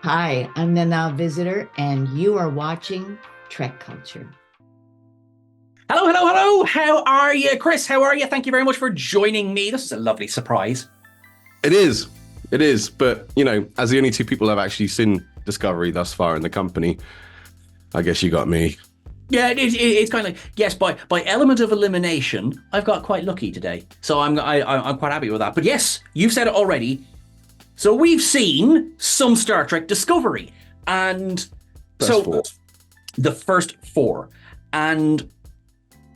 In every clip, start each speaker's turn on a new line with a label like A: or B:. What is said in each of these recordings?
A: Hi, I'm the Now Visitor, and you are watching TrekCulture.
B: Hello, hello, hello. How are you, Chris? How are you? Thank you very much for joining me. This is a lovely surprise.
C: It is. It is. But, as the only two people have actually seen Discovery thus far in the company, I guess you got me.
B: Yeah, it's kind of like, yes, by element of elimination, I've got quite lucky today. So I'm quite happy with that. But yes, you've said it already. So we've seen some Star Trek Discovery. And the first four. And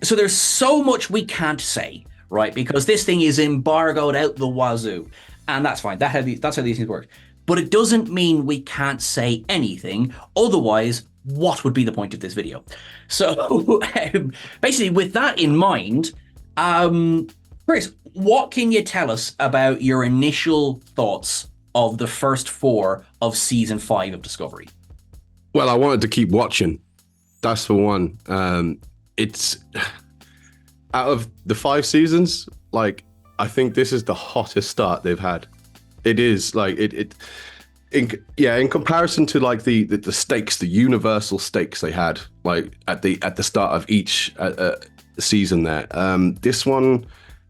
B: so there's so much we can't say, right? Because this thing is embargoed out the wazoo. And that's fine. That's how these things work. But it doesn't mean we can't say anything. Otherwise, what would be the point of this video? So basically, with that in mind, Chris, what can you tell us about your initial thoughts of the first four of season 5 of Discovery?
C: Well, I wanted to keep watching. That's for one. It's out of the 5 seasons, I think this is the hottest start they've had. It is in comparison to the stakes, the universal stakes they had at the start of each season there. This one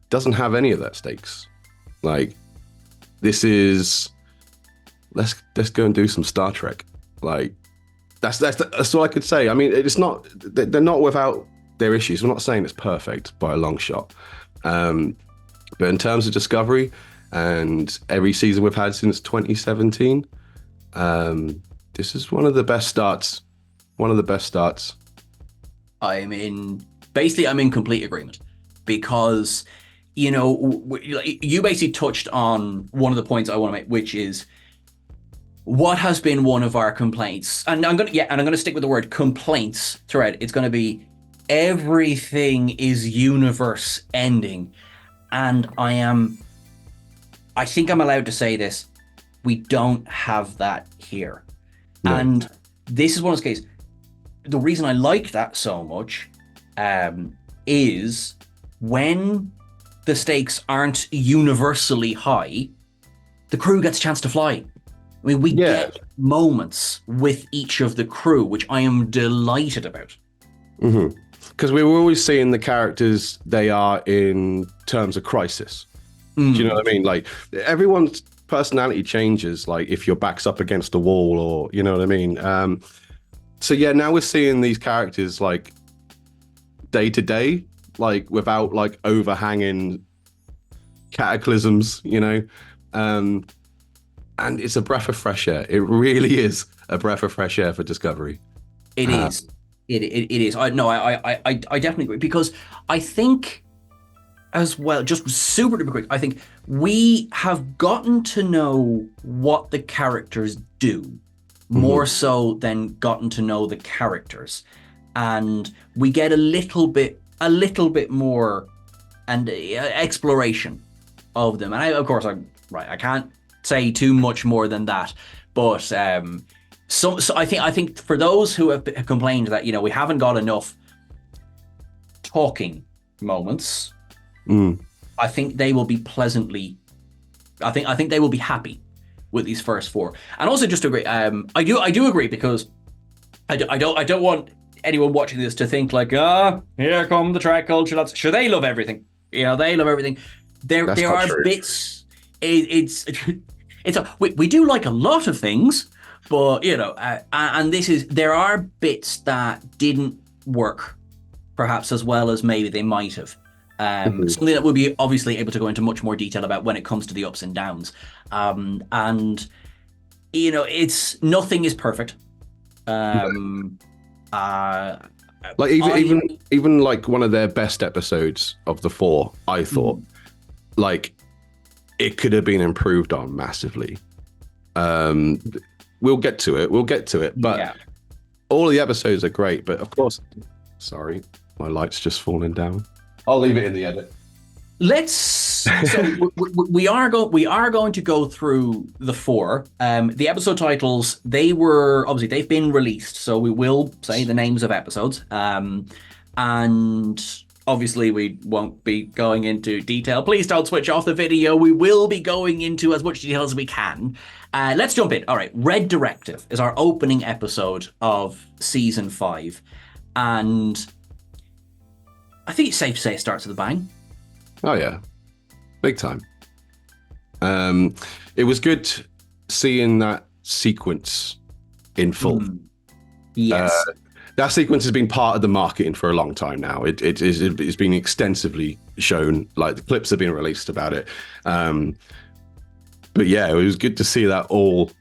C: doesn't have any of that stakes. This is let's go and do some Star Trek. That's all I could say. I mean, it's not, they're not without their issues. I'm not saying it's perfect by a long shot. But in terms of Discovery and every season we've had since 2017, this is one of the best starts. One of the best starts.
B: I'm in complete agreement because, you basically touched on one of the points I want to make, which is what has been one of our complaints. And I'm going to stick with the word complaints throughout. It's going to be everything is universe ending. And I think I'm allowed to say this. We don't have that here. No. And this is one of those cases. The reason I like that so much is when the stakes aren't universally high, the crew gets a chance to fly. I mean, we get moments with each of the crew, which I am delighted about.
C: Mm-hmm. Because we were always seeing the characters they are in terms of crisis. Do you know what I mean? Everyone's personality changes, if your back's up against a wall, or you know what I mean? So now we're seeing these characters day to day, without overhanging cataclysms, and it's a breath of fresh air. It really is a breath of fresh air for Discovery.
B: It is. It is. I definitely agree, because I think as well, just super duper quick, I think we have gotten to know what the characters do more so than gotten to know the characters, and we get a little bit more and exploration of them. And I can't say too much more than that, but so I think for those who have complained that we haven't got enough talking moments, I think they will be I think they will be happy with these first four. And also, just to agree, I do agree, because I don't want anyone watching this to think here come the TrekCulture lads. Sure, they love everything. They love everything. There are true. Bits. We do like a lot of things, but and there are bits that didn't work perhaps as well as maybe they might have. Something that we'll be obviously able to go into much more detail about when it comes to the ups and downs. And it's nothing is perfect.
C: Even one of their best episodes of the 4, I thought it could have been improved on massively. We'll get to it, but all the episodes are great. But of course, sorry, my light's just falling down. I'll leave it in the edit.
B: We are going to go through the 4. The episode titles, they've been released, so we will say the names of episodes. And obviously we won't be going into detail. Please don't switch off the video. We will be going into as much detail as we can. Let's jump in. All right, Red Directive is our opening episode of season 5. And I think it's safe to say it starts with a bang.
C: Oh, yeah. Big time. It was good seeing that sequence in full.
B: Yes.
C: That sequence has been part of the marketing for a long time now. It's been extensively shown, like the clips have been released about it. But yeah, it was good to see that all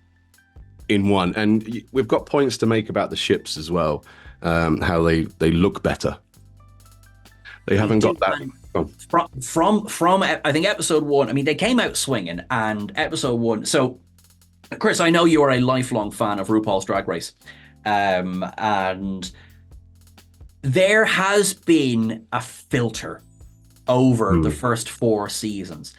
C: in one. And we've got points to make about the ships as well, how they look better. They haven't got that.
B: From I think episode 1, I mean, they came out swinging, and episode 1. So, Kris, I know you are a lifelong fan of RuPaul's Drag Race. And there has been a filter over the first 4 seasons.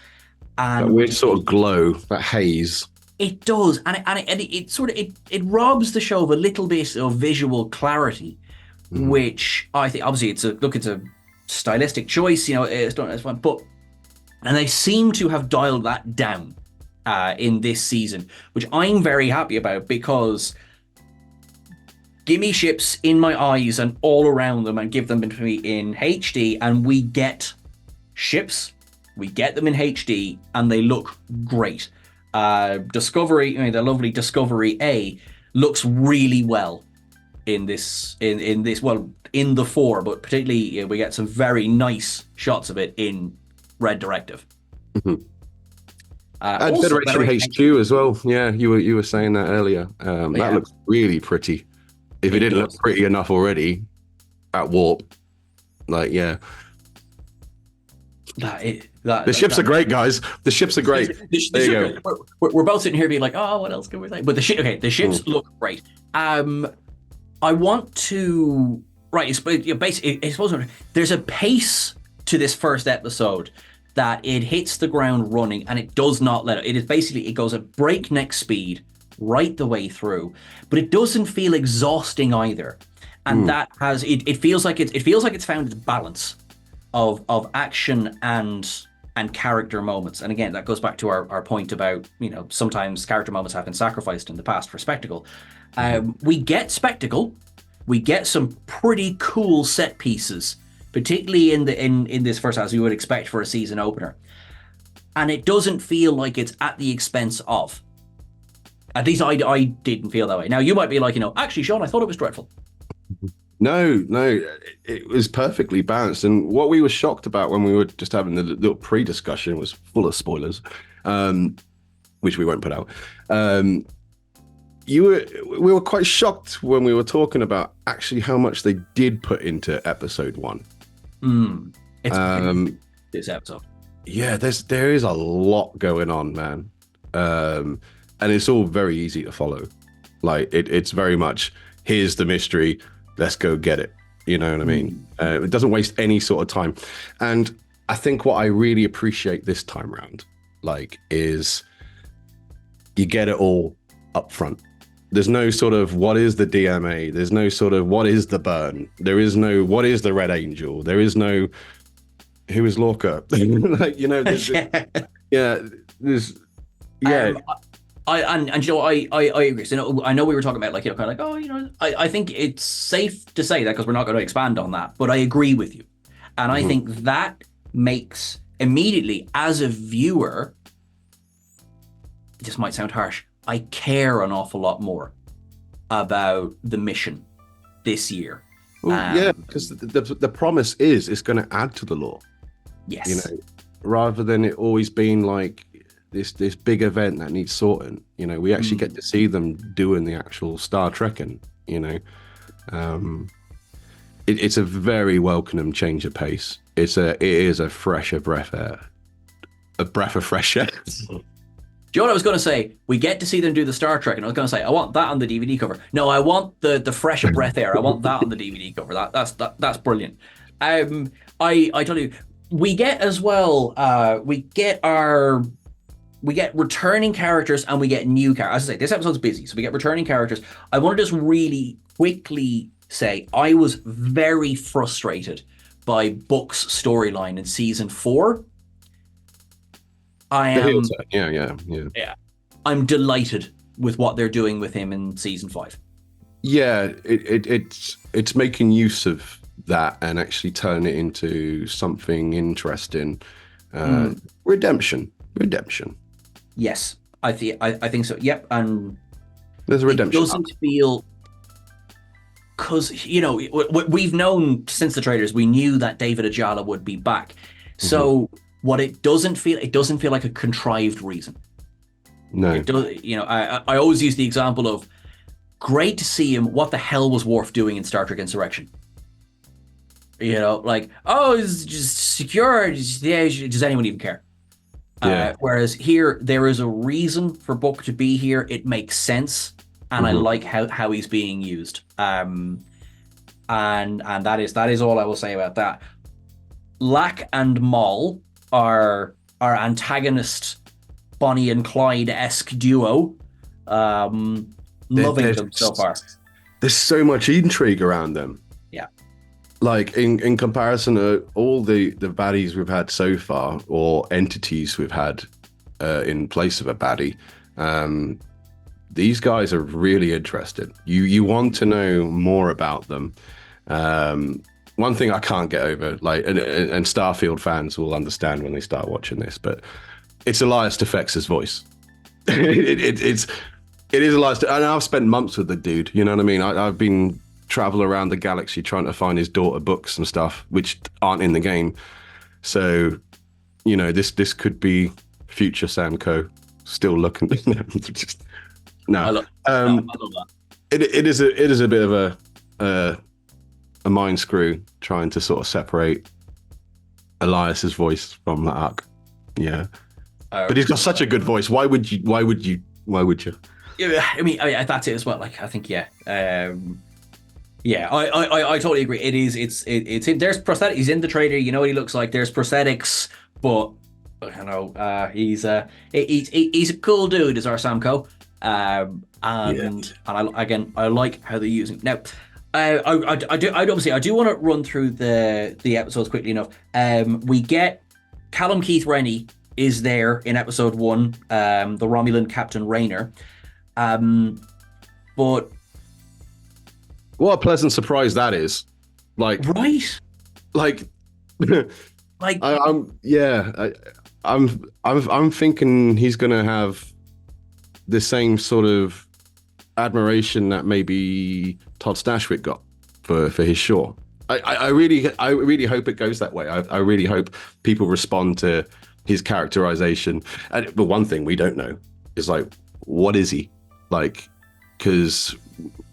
B: And
C: that weird sort of glow, that haze.
B: It does. And it sort of it robs the show of a little bit of visual clarity, which I think, obviously, it's a stylistic choice, it's done as fun, and they seem to have dialed that down in this season, which I'm very happy about, because give me ships in my eyes and all around them and give them to me in HD, and we get ships, we get them in HD, and they look great. Discovery, the lovely Discovery A looks really well in this, in the 4, but particularly we get some very nice shots of it in Red Directive.
C: And Federation HQ as well. Yeah, you were saying that earlier. That looks really pretty. If it didn't look pretty enough already at Warp, the ships are great, guys. The ships are great. There you go.
B: We're both sitting here being like, oh, what else can we say? But the ships look great. I want to basically, I suppose there's a pace to this first episode that it hits the ground running, and it does not let it. It is basically, it goes at breakneck speed right the way through, but it doesn't feel exhausting either. And that has it feels like it's found its balance of action and character moments. And again, that goes back to our point about, sometimes character moments have been sacrificed in the past for spectacle. We get spectacle. We get some pretty cool set pieces, particularly in this first, as you would expect for a season opener. And it doesn't feel like it's at the expense of. At least I didn't feel that way. Now, you might be like, actually, Sean, I thought it was dreadful.
C: No, it was perfectly balanced. And what we were shocked about when we were just having the little pre-discussion was full of spoilers, which we won't put out. We were quite shocked when we were talking about actually how much they did put into episode 1.
B: This episode.
C: Yeah, there is a lot going on, man. And it's all very easy to follow. Like it's very much, here's the mystery, let's go get it. You know what I mean? It doesn't waste any sort of time. And I think what I really appreciate this time around, is you get it all up front. There's no sort of what is the DMA. There's no sort of what is the burn. There is no what is the Red Angel. There is no who is Lorca.
B: I agree. So, I know we were talking about I think it's safe to say that because we're not going to expand on that, but I agree with you, and I think that makes immediately as a viewer, this might sound harsh, I care an awful lot more about the mission this year.
C: Well, because the promise is it's going to add to the lore.
B: Yes.
C: Rather than it always being like this big event that needs sorting. We actually get to see them doing the actual Star Trekking. It's a very welcome change of pace. It is a fresher breath air. A breath of fresh air.
B: Do you know what I was going to say? We get to see them do the Star Trek, and I was going to say, I want that on the DVD cover. No, I want the fresher breath air. I want that on the DVD cover. That's brilliant. I tell you, we get as well. We get returning characters and we get new characters. As I say, this episode's busy, so we get returning characters. I want to just really quickly say I was very frustrated by Book's storyline in season 4,
C: Yeah.
B: I'm delighted with what they're doing with him in season 5.
C: Yeah, it's making use of that and actually turn it into something interesting. Redemption.
B: Yes, I think so. Yep, and
C: There's a redemption.
B: It doesn't feel, because we've known since the trailers, we knew that David Ajala would be back. So what it doesn't feel like a contrived reason.
C: No,
B: it does. I always use the example of, great to see him. What the hell was Worf doing in Star Trek Insurrection? It's just secure. Does anyone even care?
C: Yeah.
B: Whereas here, there is a reason for Book to be here. It makes sense, and I like how he's being used. And that is all I will say about that. Lack and Maul are our antagonist, Bonnie and Clyde-esque duo. Loving them so far.
C: There's so much intrigue around them.
B: Yeah.
C: Like in comparison to all the baddies we've had so far, or entities we've had in place of a baddie, these guys are really interested. You want to know more about them. One thing I can't get over, and Starfield fans will understand when they start watching this, but it's Elias Defex's voice. It is Elias, and I've spent months with the dude. You know what I mean? I've been travel around the galaxy trying to find his daughter books and stuff, which aren't in the game. So, this could be future Samco still looking. No,
B: I love that.
C: It is a bit of a mind screw trying to sort of separate Elias's voice from that arc. Yeah, but he's got such a good voice. Why would you?
B: Yeah, I mean, that's it as well. I think, yeah. I totally agree. It's there's prosthetics. He's in the trailer. You know what he looks like. There's prosthetics, but he's a cool dude. Is our Samco, and I like how they're using now. I do want to run through the episodes quickly enough. We get Callum Keith Rennie is there in episode 1, the Romulan Captain Rayner. But
C: what a pleasant surprise that is!
B: Right?
C: I'm thinking he's gonna have the same sort of admiration that maybe Todd Stashwick got for his Shaw. I really hope it goes that way. I really hope people respond to his characterization. And the one thing we don't know is what is he? Because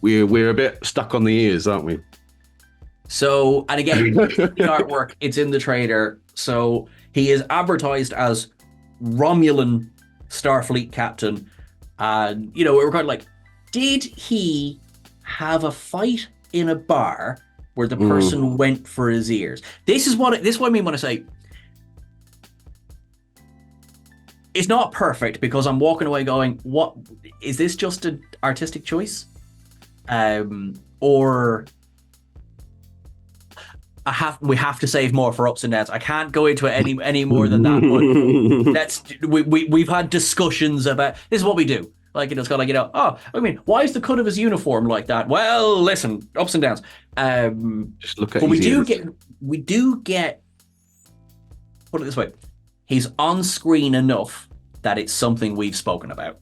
C: we're a bit stuck on the ears, aren't we?
B: So, and again, the artwork, it's in the trailer. So he is advertised as Romulan Starfleet captain. And, we're kind of did he have a fight in a bar where the person went for his ears? This is what I mean when I say it's not perfect, because I'm walking away going, what is this, just an artistic choice? Or we have to save more for ups and downs. I can't go into it any more than that. But we've had discussions about this is what we do. It's got why is the cut of his uniform like that? Well, listen, ups and downs.
C: Just look at.
B: But we do get. Put it this way, he's on screen enough that it's something we've spoken about.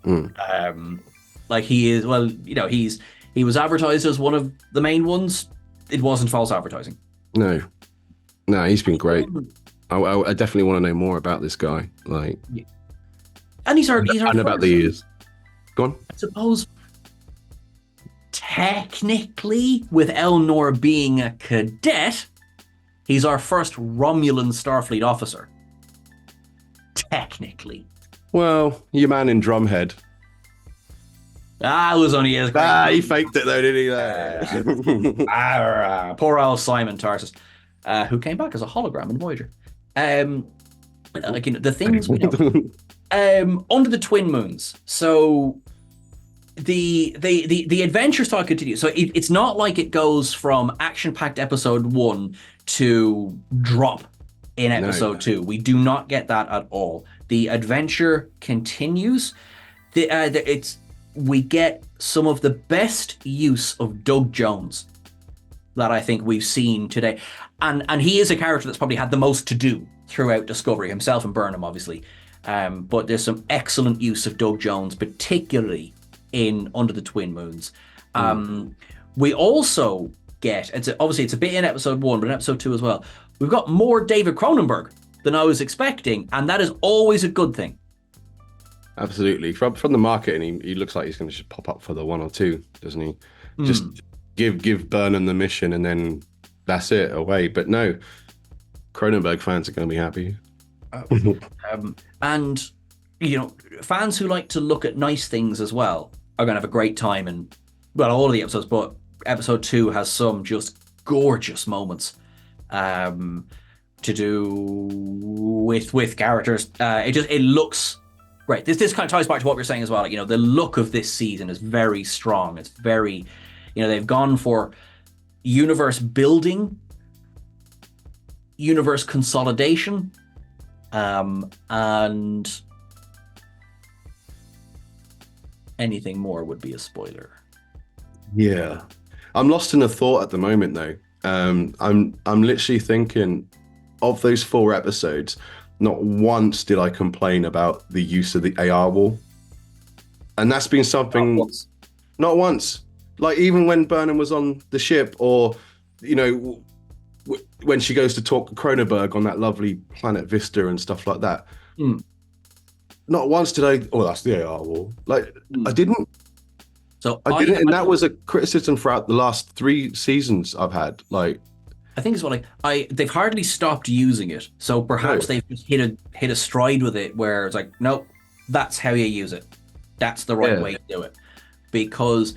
B: He is. Well, he was advertised as one of the main ones. It wasn't false advertising.
C: No, he's been great. I definitely want to know more about this guy.
B: And he's our
C: and about the ears. Go on.
B: I suppose technically, with Elnor being a cadet, he's our first Romulan Starfleet officer. Technically.
C: Well, your man in Drumhead.
B: It was only his.
C: He faked it though, didn't he?
B: Poor old Simon Tarsus, who came back as a hologram in Voyager. The things we know. Under the Twin Moons. So the adventure style continues. So it's not like it goes from action-packed episode 1 to drop in episode 2. We do not get that at all. The adventure continues. We get some of the best use of Doug Jones that I think we've seen today. And he is a character that's probably had the most to do throughout Discovery, himself and Burnham, obviously. But there's some excellent use of Doug Jones, particularly in Under the Twin Moons. We also get, it's a bit in episode 1, but in episode 2 as well, we've got more David Cronenberg than I was expecting, and that is always a good thing.
C: Absolutely. From the marketing, he looks like he's going to just pop up for the 1 or 2, doesn't he? Just give Burnham the mission and then that's it, away. But no, Cronenberg fans are going to be happy.
B: And, fans who like to look at nice things as well are going to have a great time. And, well, all of the episodes, but episode 2 has some just gorgeous moments to do with characters. It looks great. This kind of ties back to what we were saying as well. Like, the look of this season is very strong. It's very, they've gone for universe building, universe consolidation, and anything more would be a spoiler.
C: Yeah, I'm lost in a thought at the moment though. I'm literally thinking of those 4 episodes. Not once did I complain about the use of the AR wall, and that's been something. Not once. Like even when Burnham was on the ship, or when she goes to talk to Cronenberg on that lovely planet Vista and stuff like that. Not once did I. Oh, that's the AR wall. Like I didn't.
B: So
C: I didn't, and that was a criticism throughout the last 3 seasons I've had. Like
B: I think it's what they've hardly stopped using it. So perhaps they've just hit a stride with it where it's like, nope, that's how you use it. That's the right way to do it. Because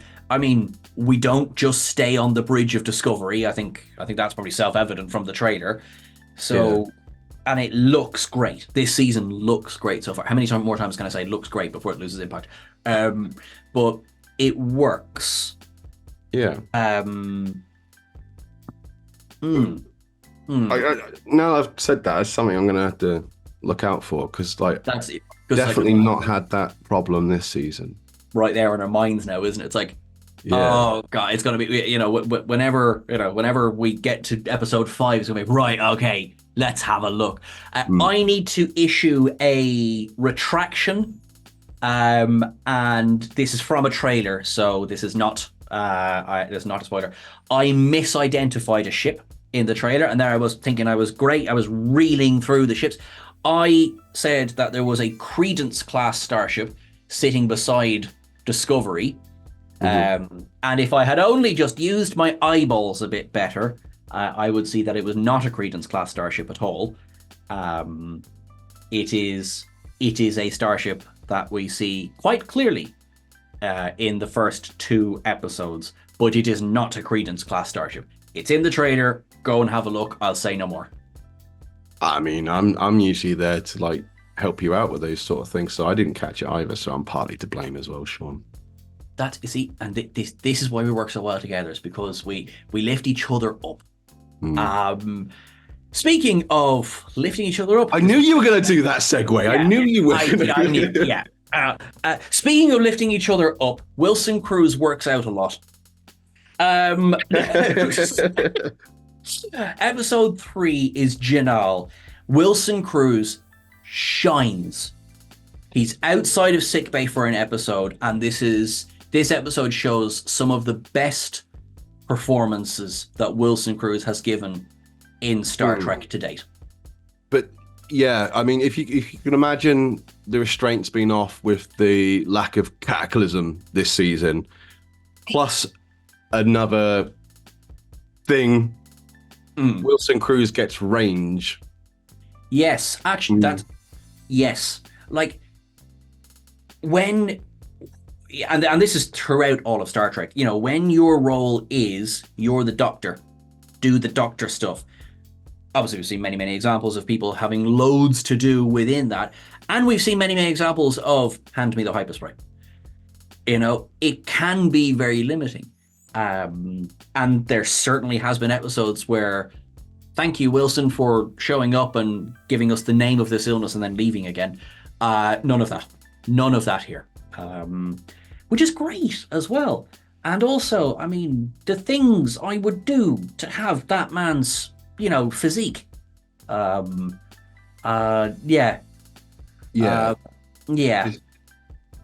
B: we don't just stay on the bridge of Discovery. I think that's probably self-evident from the trailer. So, and it looks great. This season looks great so far. How many more times can I say looks great before it loses impact? But it works.
C: Yeah.
B: Now
C: I've said that, it's something I'm going to have to look out for, because
B: that's it.
C: Definitely not had that problem this season.
B: Right there in our minds now, isn't it? It's like, oh god, it's gonna be, whenever we get to episode 5, it's gonna be right. Okay, let's have a look. I need to issue a retraction, and this is from a trailer, so this is not this is not a spoiler. I misidentified a ship in the trailer, and there I was thinking I was great. I was reeling through the ships. I said that there was a Credence class starship sitting beside Discovery. And if I had only just used my eyeballs a bit better, I would see that it was not a Credence class starship at all. It is a starship that we see quite clearly in the first 2 episodes, but it is not a Credence class starship. It's in the trailer. Go and have a look. I'll say no more.
C: I'm usually there to help you out with those sort of things, so I didn't catch it either, so I'm partly to blame as well, Sean.
B: That you see, and this is why we work so well together, is because we lift each other up. Speaking of lifting each other up,
C: I knew you were going to do that segue. I knew you were.
B: I knew, yeah. Speaking of lifting each other up, Wilson Cruz works out a lot. Episode 3 is Janal. Wilson Cruz shines. He's outside of sickbay for an episode, and this episode shows some of the best performances that Wilson Cruz has given in Star Trek to date.
C: But yeah, if you can imagine the restraints being off with the lack of cataclysm this season, plus another thing, Wilson Cruz gets range.
B: Yes, actually, yes. Like when, and this is throughout all of Star Trek. When your role is you're the Doctor, do the Doctor stuff. Obviously, we've seen many, many examples of people having loads to do within that, and we've seen many, many examples of hand me the hyperspray. it can be very limiting. And there certainly has been episodes where, thank you, Wilson, for showing up and giving us the name of this illness and then leaving again. None of that here, which is great as well. And also, I mean, the things I would do to have that man's, physique. Yeah.
C: Yeah.
B: Yeah.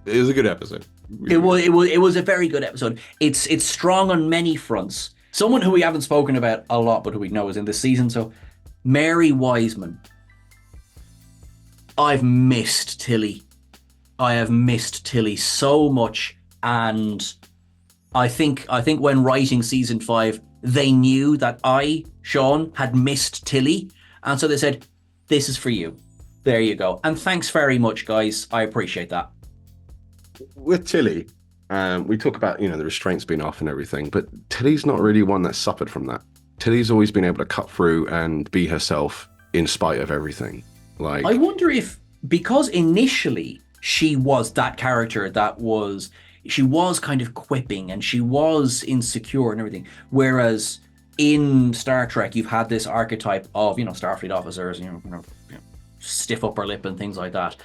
C: It was a good episode.
B: It was a very good episode. It's strong on many fronts. Someone who we haven't spoken about a lot, but who we know is in this season. So, Mary Wiseman. I've missed Tilly. I have missed Tilly so much, and I think when writing season 5, they knew that Sean, had missed Tilly, and so they said, "This is for you. There you go." And thanks very much, guys. I appreciate that.
C: With Tilly, we talk about the restraints being off and everything, but Tilly's not really one that suffered from that. Tilly's always been able to cut through and be herself in spite of everything. Like,
B: I wonder if, because initially she was that character she was kind of quipping and she was insecure and everything, whereas in Star Trek you've had this archetype of Starfleet officers, stiff upper lip and things like that,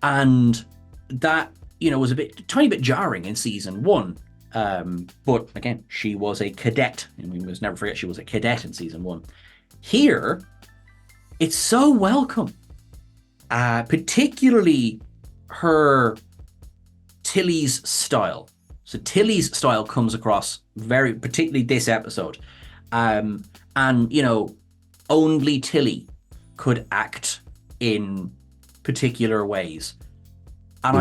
B: and that was a tiny bit jarring in season 1. But again, she was a cadet, and we must never forget she was a cadet in season 1. Here, it's so welcome, particularly Tilly's style. So Tilly's style comes across particularly this episode, and only Tilly could act in particular ways. And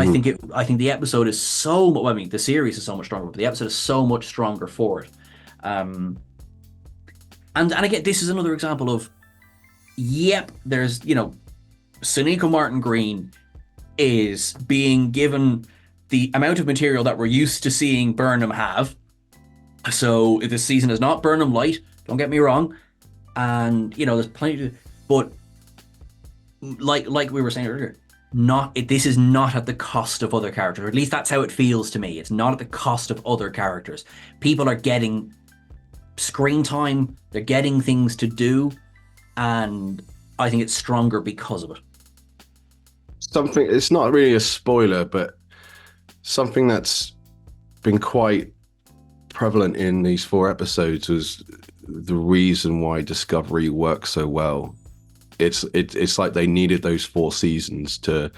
B: I think the episode is the series is so much stronger, but the episode is so much stronger for it. And again, this is another example of, there's, Sonequa Martin Green is being given the amount of material that we're used to seeing Burnham have. So this season is not Burnham light, don't get me wrong. And, there's plenty but like we were saying earlier, this is not at the cost of other characters, or at least that's how it feels to me. It's not at the cost of other characters. People are getting screen time, they're getting things to do, and I think it's stronger because of it.
C: It's not really a spoiler, but something that's been quite prevalent in these 4 episodes was the reason why Discovery works so well. It's like they needed those 4 seasons to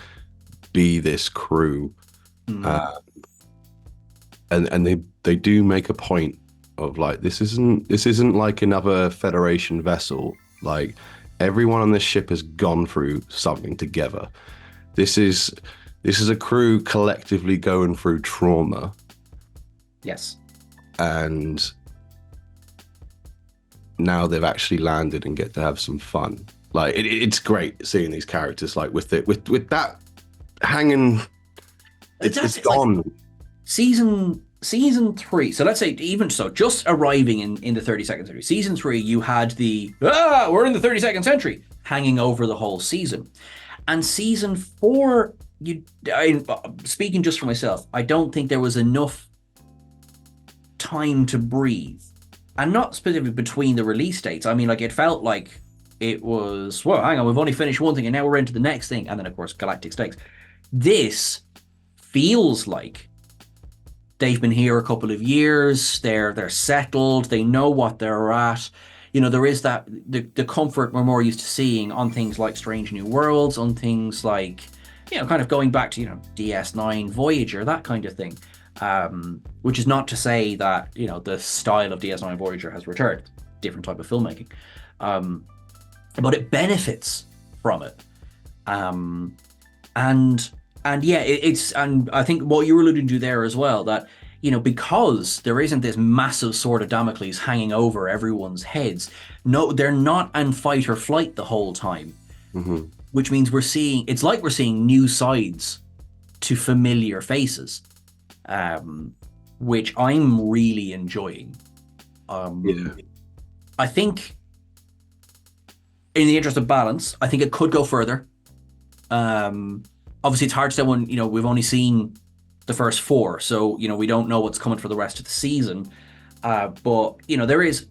C: be this crew, and they do make a point of like, this isn't like another Federation vessel. Like, everyone on this ship has gone through something together. This is a crew collectively going through trauma.
B: Yes. And
C: now they've actually landed and get to have some fun. Like, it's great seeing these characters like with that hanging. It's gone.
B: Like season 3. So let's say, even so, just arriving in the 32nd century. Season 3, you had we're in the 32nd century hanging over the whole season. And season 4, speaking just for myself, I don't think there was enough time to breathe, and not specifically between the release dates. I mean, like, it felt like it was, well, hang on, we've only finished one thing and now we're into the next thing, and then of course Galactic Stakes. This feels like they've been here a couple of years, they're settled, they know what they're at. There is that the comfort we're more used to seeing on things like Strange New Worlds, on things like, kind of going back to, DS9, Voyager, that kind of thing. Which is not to say that, the style of DS9 Voyager has returned. Different type of filmmaking. But it benefits from it. And I think what you were alluding to there as well, that, because there isn't this massive sword of Damocles hanging over everyone's heads, no, they're not in fight or flight the whole time. Mm-hmm. Which means we're seeing new sides to familiar faces. Which I'm really enjoying. I think, in the interest of balance, I think it could go further. Obviously, it's hard to say when we've only seen the first four, so we don't know what's coming for the rest of the season. But there's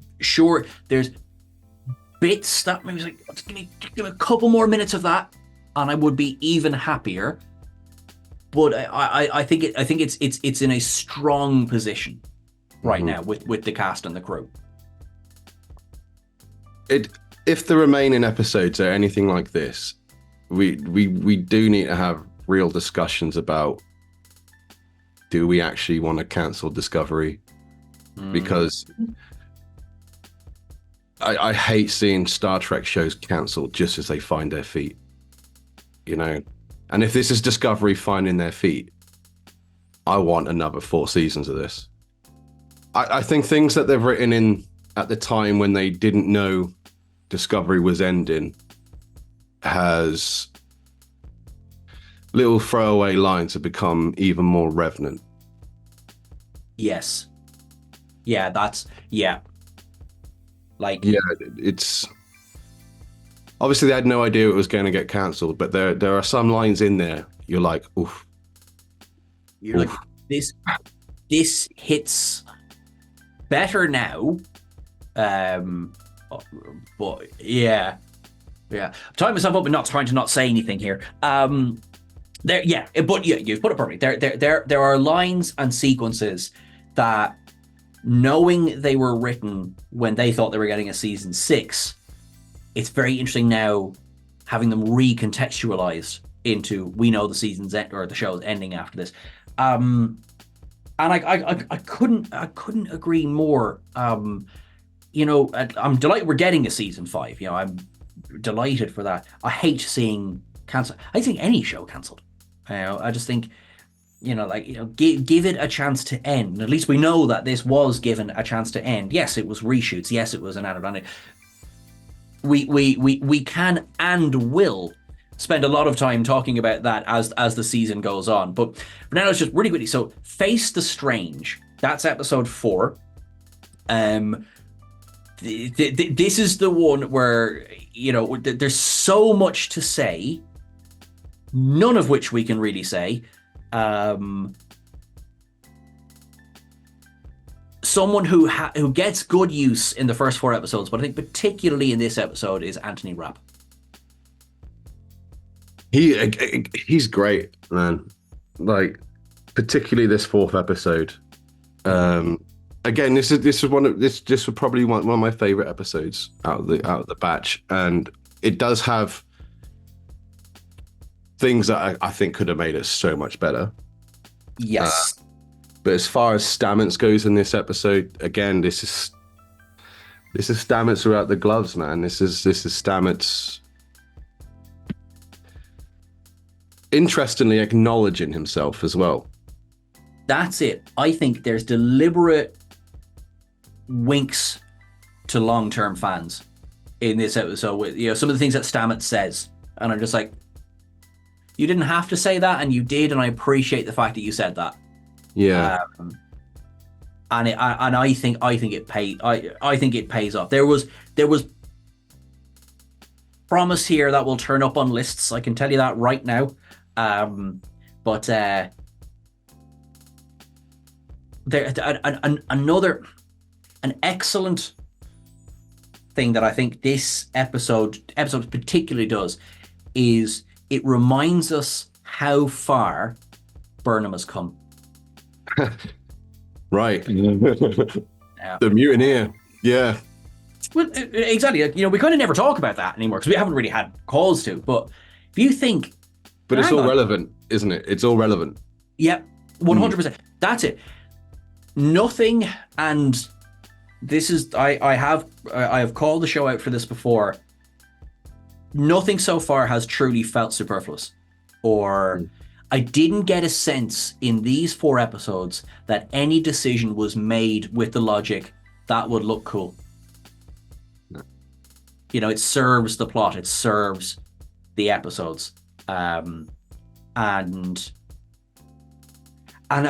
B: bits that maybe like, give me a couple more minutes of that, and I would be even happier. But I think it's in a strong position right now with the cast and the crew.
C: If the remaining episodes are anything like this, we do need to have real discussions about, do we actually want to cancel Discovery? Because I hate seeing Star Trek shows cancelled just as they find their feet, and if this is Discovery finding their feet, I want another 4 seasons of this. I think things that they've written in at the time when they didn't know Discovery was ending has little throwaway lines have become even more revenant.
B: Yes. Yeah,
C: it's obviously they had no idea it was going to get cancelled, but there are some lines in there you're like, oof.
B: You're oof. Like, this hits better now. But yeah. I'm tying myself up and not trying to not say anything here. You've put it perfectly. There are lines and sequences that, knowing they were written when they thought they were getting a season 6, it's very interesting now having them recontextualized into, we know the season's or the show's ending after this. And I couldn't agree more. I'm delighted we're getting a season 5. I'm delighted for that. I hate seeing any show cancelled. I just think, give it a chance to end. At least we know that this was given a chance to end. Yes, it was reshoots. Yes, it was an added. We can and will spend a lot of time talking about that as the season goes on. But for now, it's just really quickly. So, Face the Strange. That's episode 4. This is the one where there's so much to say, none of which we can really say. Someone who gets good use in the first 4 episodes, but I think particularly in this episode, is Anthony Rapp.
C: He's great, man. Like, particularly this 4th episode. Again, this was probably one of my favorite episodes out of the batch, and it does have things that I think could have made it so much better.
B: Yes.
C: But as far as Stamets goes in this episode, again, this is Stamets without the gloves, man. This is Stamets interestingly acknowledging himself as well.
B: That's it. I think there's deliberate winks to long-term fans in this episode with some of the things that Stamets says, and I'm just like, you didn't have to say that, and you did, and I appreciate the fact that you said that.
C: Yeah.
B: And I think it pays off. There was promise here that will turn up on lists. I can tell you that right now. But there an excellent thing that I think this episode particularly does is it reminds us how far Burnham has come.
C: Right. The mutineer. Yeah.
B: Well, exactly. We kind of never talk about that anymore because we haven't really had calls to. But if you think,
C: but it's all relevant, isn't it? It's all relevant.
B: Yep, 100%. That's it. Nothing, and this is I have called the show out for this before. Nothing so far has truly felt superfluous, or I didn't get a sense in these 4 episodes that any decision was made with the logic that would look cool. No. It serves the plot, it serves the episodes, and I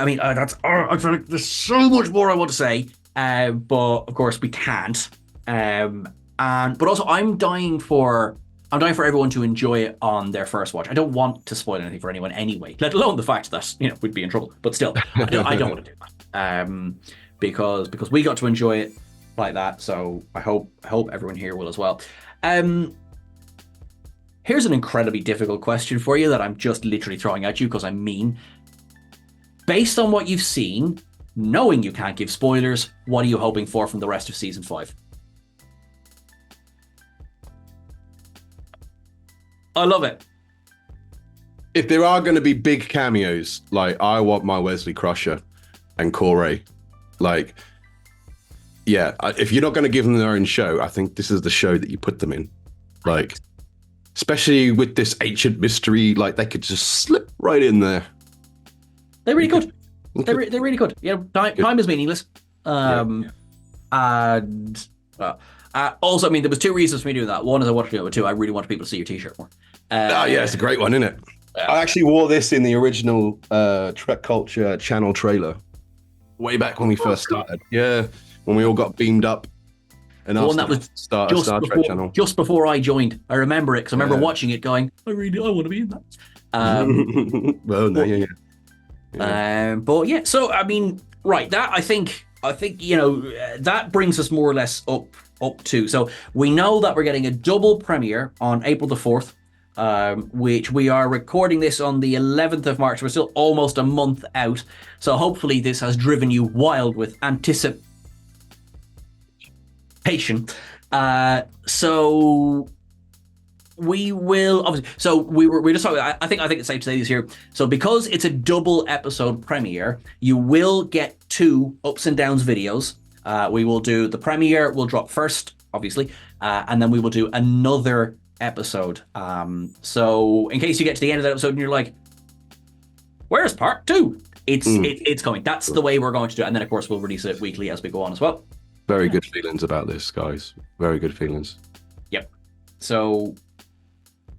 B: mean I feel like there's so much more I want to say, but of course we can't. But also I'm dying for I'm dying for everyone to enjoy it on their first watch. I don't want to spoil anything for anyone anyway, let alone the fact that, you know, we'd be in trouble. But still, I don't want to do that. Because we got to enjoy it like that. So I hope everyone here will as well. Here's an incredibly difficult question for you that I'm just literally throwing at you because I'm mean. Based on what you've seen, knowing you can't give spoilers, what are you hoping for from the rest of season 5? I love it.
C: If there are going to be big cameos, like I want my Wesley Crusher and Corey, like, yeah, if you're not going to give them their own show, I think this is the show that you put them in. Like, especially with this ancient mystery, like they could just slip right in there.
B: They really could. They really could. You know, time is meaningless. And also, I mean, there was 2 reasons for me doing that. One is I wanted to do it. 2, I really wanted people to see your T-shirt more.
C: Yeah, it's a great one, isn't it? I actually wore this in the original TrekCulture channel trailer way back when we first started. Yeah, when we all got beamed up. And
B: the one that was
C: Star Trek channel.
B: Just before I joined. I remember it because I remember watching it going, I want to be in that.
C: Well, no, yeah.
B: But yeah, so I mean, right, that I think you know, that brings us more or less up to, so we know that we're getting a double premiere on April the 4th, which we are recording this on the 11th of March. We're still almost a month out, so hopefully this has driven you wild with anticipation. So we will obviously. So we're just talking. I think it's safe to say this here. So because it's a double episode premiere, you will get 2 ups and downs videos. We will do the premiere. Will drop first, obviously, and then we will do another episode. So in case you get to the end of that episode and you're like, "Where's part 2?" It's coming. That's the way we're going to do it. And then of course we'll release it weekly as we go on as well.
C: Very good feelings about this, guys. Very good feelings.
B: Yep. So,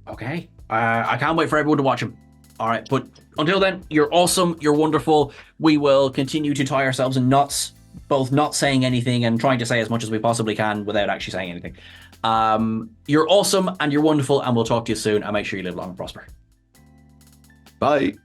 B: okay. I can't wait for everyone to watch them. All right. But until then, you're awesome. You're wonderful. We will continue to tie ourselves in knots, both not saying anything and trying to say as much as we possibly can without actually saying anything. You're awesome and you're wonderful, and we'll talk to you soon, and make sure you live long and prosper.
C: Bye.